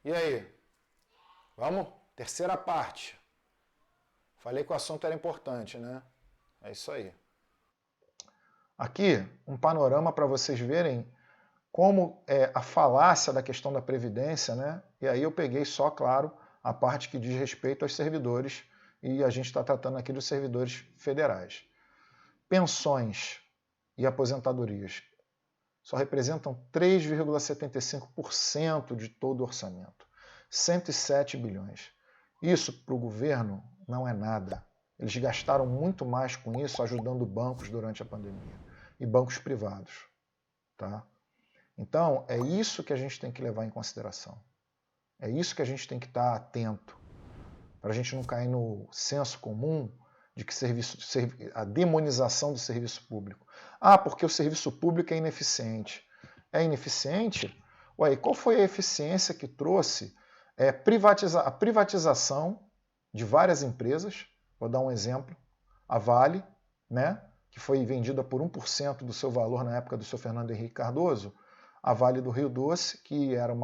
E aí? Vamos? Terceira parte. Falei que o assunto era importante, né? É isso aí. Aqui, um panorama para vocês verem como é a falácia da questão da Previdência, né? E aí eu peguei só, claro, a parte que diz respeito aos servidores, e a gente está tratando aqui dos servidores federais. Pensões e aposentadorias só representam 3,75% de todo o orçamento. 107 bilhões. Isso para o governo não é nada. Eles gastaram muito mais com isso ajudando bancos durante a pandemia e bancos privados. Tá? Então, é isso que a gente tem que levar em consideração. É isso que a gente tem que estar atento, para a gente não cair no senso comum de que a demonização do serviço público. Ah, porque o serviço público é ineficiente. É ineficiente? Ué, qual foi a eficiência que trouxe a privatização de várias empresas? Vou dar um exemplo. A Vale, né, que foi vendida por 1% do seu valor na época do seu Fernando Henrique Cardoso. A Vale do Rio Doce, que era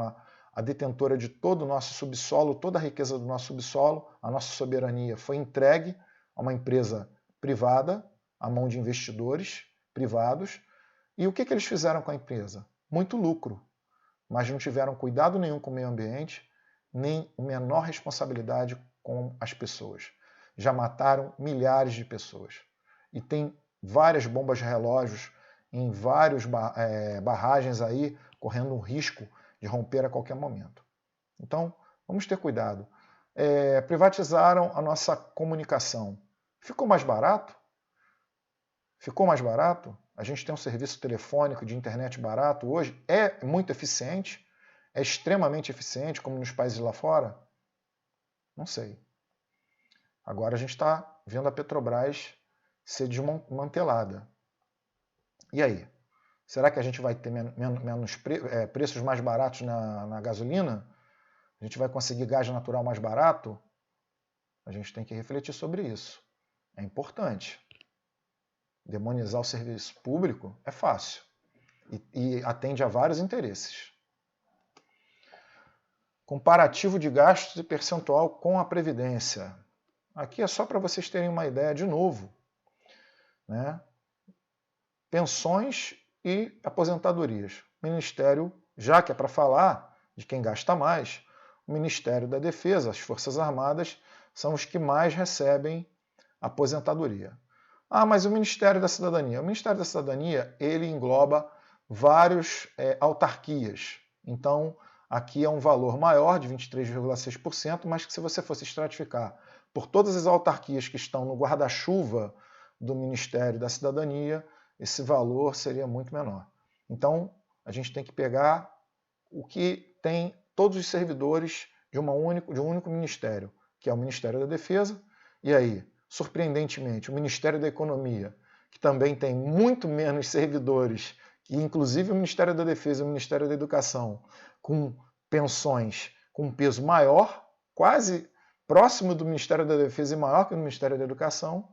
a detentora de todo o nosso subsolo, toda a riqueza do nosso subsolo, a nossa soberania foi entregue a uma empresa privada, à mão de investidores privados. E o que eles fizeram com a empresa? Muito lucro, mas não tiveram cuidado nenhum com o meio ambiente, nem a menor responsabilidade com as pessoas. Já mataram milhares de pessoas. E tem várias bombas de relógios em várias barragens aí, correndo um risco de romper a qualquer momento. Então, vamos ter cuidado. Privatizaram a nossa comunicação. Ficou mais barato? Ficou mais barato? A gente tem um serviço telefônico de internet barato hoje, é muito eficiente, é extremamente eficiente, como nos países lá fora? Não sei. Agora a gente está vendo a Petrobras ser desmantelada. E aí? Será que a gente vai ter preços mais baratos na gasolina? A gente vai conseguir gás natural mais barato? A gente tem que refletir sobre isso. É importante. Demonizar o serviço público é fácil e atende a vários interesses. Comparativo de gastos e percentual com a Previdência. Aqui é só para vocês terem uma ideia de novo. Né? Pensões e aposentadorias. O Ministério, já que é para falar de quem gasta mais, o Ministério da Defesa, as Forças Armadas, são os que mais recebem aposentadoria. Ah, mas o Ministério da Cidadania? O Ministério da Cidadania, ele engloba várias autarquias. Então, aqui é um valor maior, de 23,6%, mas que se você fosse estratificar por todas as autarquias que estão no guarda-chuva do Ministério da Cidadania, esse valor seria muito menor. Então, a gente tem que pegar o que tem todos os servidores de um único ministério, que é o Ministério da Defesa, e aí, surpreendentemente, o Ministério da Economia, que também tem muito menos servidores, que inclusive o Ministério da Defesa e o Ministério da Educação, com pensões com um peso maior, quase próximo do Ministério da Defesa e maior que o Ministério da Educação.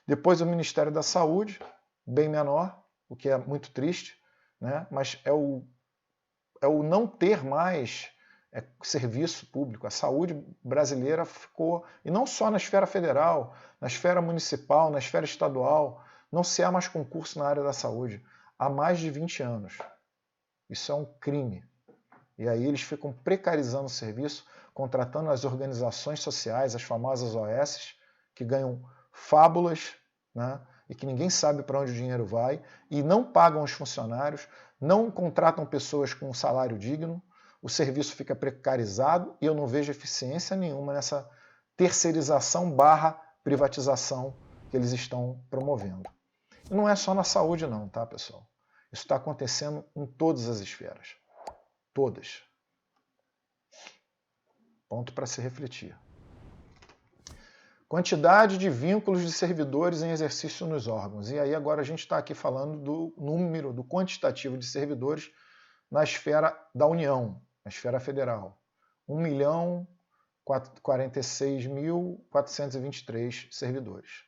Depois o Ministério da Saúde, bem menor, o que é muito triste, né? Mas é o não ter mais serviço público. A saúde brasileira ficou, e não só na esfera federal, na esfera municipal, na esfera estadual, não se há mais concurso na área da saúde há mais de 20 anos. Isso é um crime. E aí eles ficam precarizando o serviço, contratando as organizações sociais, as famosas OS, que ganham fábulas, né? E que ninguém sabe para onde o dinheiro vai, e não pagam os funcionários, não contratam pessoas com um salário digno, o serviço fica precarizado e eu não vejo eficiência nenhuma nessa terceirização barra privatização que eles estão promovendo. E não é só na saúde não, tá, pessoal? Isso está acontecendo em todas as esferas. Todas. Ponto para se refletir. Quantidade de vínculos de servidores em exercício nos órgãos. E aí agora a gente está aqui falando do número, do quantitativo de servidores na esfera da União, na esfera federal. 1.046.423 servidores.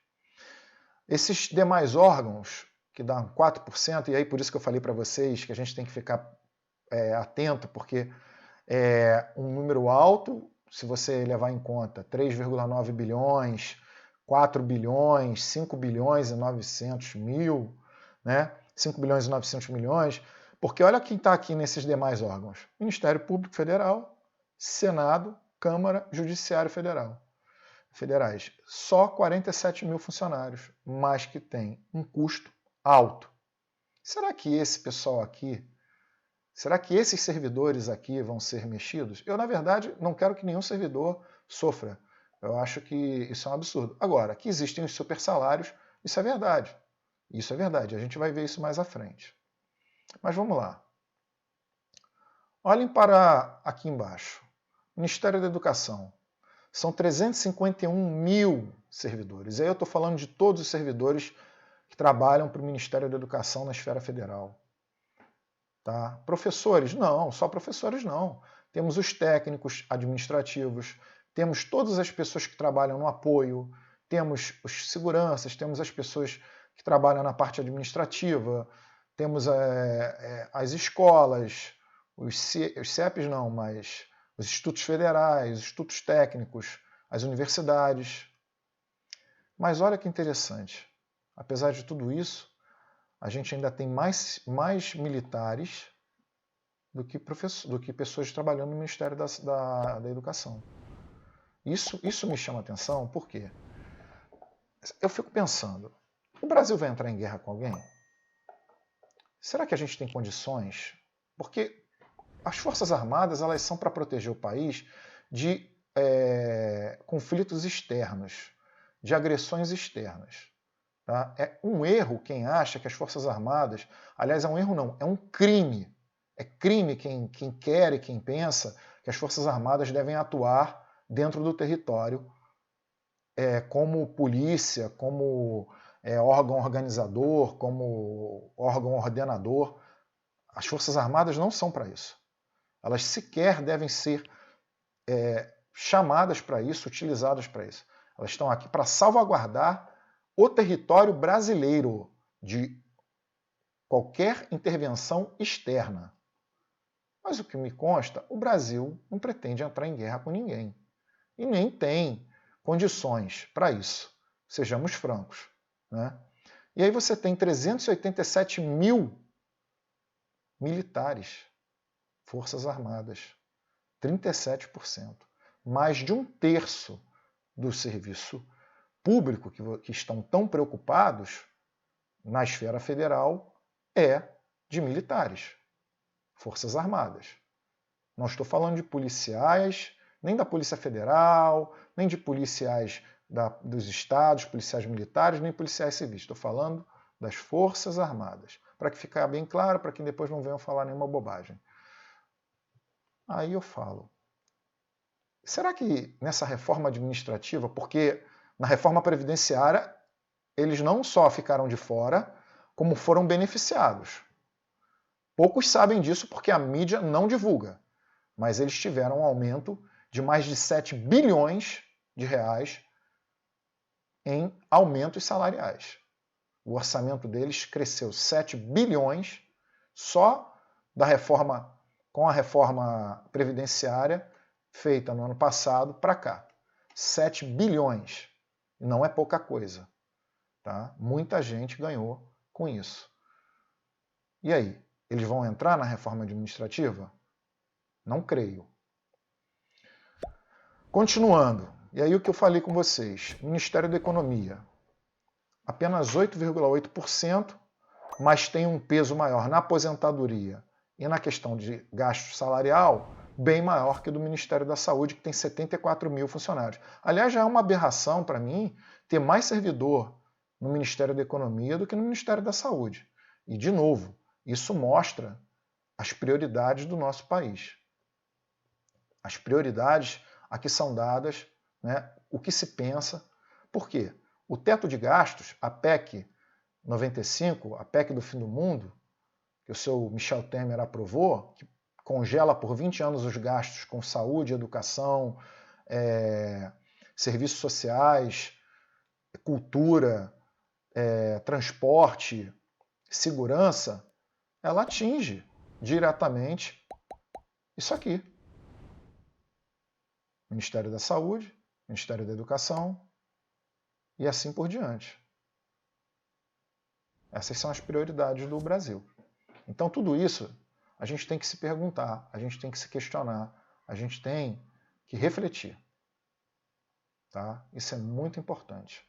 Esses demais órgãos, que dão 4%, e aí por isso que eu falei para vocês que a gente tem que ficar atento, porque um número alto, se você levar em conta 3,9 bilhões, 4 bilhões, 5 bilhões e 900 mil, né? 5 bilhões e 900 milhões, porque olha quem está aqui nesses demais órgãos. Ministério Público Federal, Senado, Câmara, Judiciário Federais. Só 47 mil funcionários, mas que tem um custo alto. Será que esse pessoal aqui, será que esses servidores aqui vão ser mexidos? Eu, na verdade, não quero que nenhum servidor sofra. Eu acho que isso é um absurdo. Agora, que existem os super salários, isso é verdade. Isso é verdade. A gente vai ver isso mais à frente. Mas vamos lá. Olhem para aqui embaixo. Ministério da Educação. São 351 mil servidores. Aí eu estou falando de todos os servidores que trabalham para o Ministério da Educação na esfera federal. Tá? Professores? Não, só professores não. Temos os técnicos administrativos, temos todas as pessoas que trabalham no apoio, temos os seguranças, temos as pessoas que trabalham na parte administrativa, temos as escolas, os CEPs não, mas os institutos federais, os institutos técnicos, as universidades. Mas olha que interessante, apesar de tudo isso, a gente ainda tem mais militares do que pessoas trabalhando no Ministério da Educação. Isso me chama a atenção, por quê? Eu fico pensando, o Brasil vai entrar em guerra com alguém? Será que a gente tem condições? Porque as Forças Armadas elas são para proteger o país de conflitos externos, de agressões externas. Tá? É um erro quem acha que as Forças Armadas, aliás, é um erro não, é um crime. É crime quem quer e quem pensa que as Forças Armadas devem atuar dentro do território como polícia, como órgão organizador, como órgão ordenador. As Forças Armadas não são para isso. Elas sequer devem ser chamadas para isso, utilizadas para isso. Elas estão aqui para salvaguardar o território brasileiro de qualquer intervenção externa. Mas o que me consta, o Brasil não pretende entrar em guerra com ninguém. E nem tem condições para isso. Sejamos francos. Né? E aí você tem 387 mil militares, forças armadas, 37%. Mais de um terço do serviço público que estão tão preocupados na esfera federal de militares, forças armadas. Não estou falando de policiais, nem da Polícia Federal, nem de policiais dos estados, policiais militares, nem policiais civis. Estou falando das forças armadas. Para que ficar bem claro, para que depois não venham falar nenhuma bobagem. Aí eu falo, será que nessa reforma administrativa, porque na reforma previdenciária, eles não só ficaram de fora, como foram beneficiados. Poucos sabem disso porque a mídia não divulga, mas eles tiveram um aumento de mais de 7 bilhões de reais em aumentos salariais. O orçamento deles cresceu 7 bilhões só com a reforma previdenciária feita no ano passado para cá. 7 bilhões. Não é pouca coisa. Tá? Muita gente ganhou com isso. E aí? Eles vão entrar na reforma administrativa? Não creio. Continuando. E aí o que eu falei com vocês? Ministério da Economia. Apenas 8,8%, mas tem um peso maior na aposentadoria e na questão de gasto salarial, bem maior que o do Ministério da Saúde, que tem 74 mil funcionários. Aliás, já é uma aberração para mim ter mais servidor no Ministério da Economia do que no Ministério da Saúde. E, de novo, isso mostra as prioridades do nosso país. As prioridades a que são dadas, né, o que se pensa. Por quê? O teto de gastos, a PEC 95, a PEC do fim do mundo, que o seu Michel Temer aprovou, que congela por 20 anos os gastos com saúde, educação, serviços sociais, cultura, transporte, segurança, ela atinge diretamente isso aqui. Ministério da Saúde, Ministério da Educação e assim por diante. Essas são as prioridades do Brasil. Então, tudo isso a gente tem que se perguntar, a gente tem que se questionar, a gente tem que refletir. Tá? Isso é muito importante.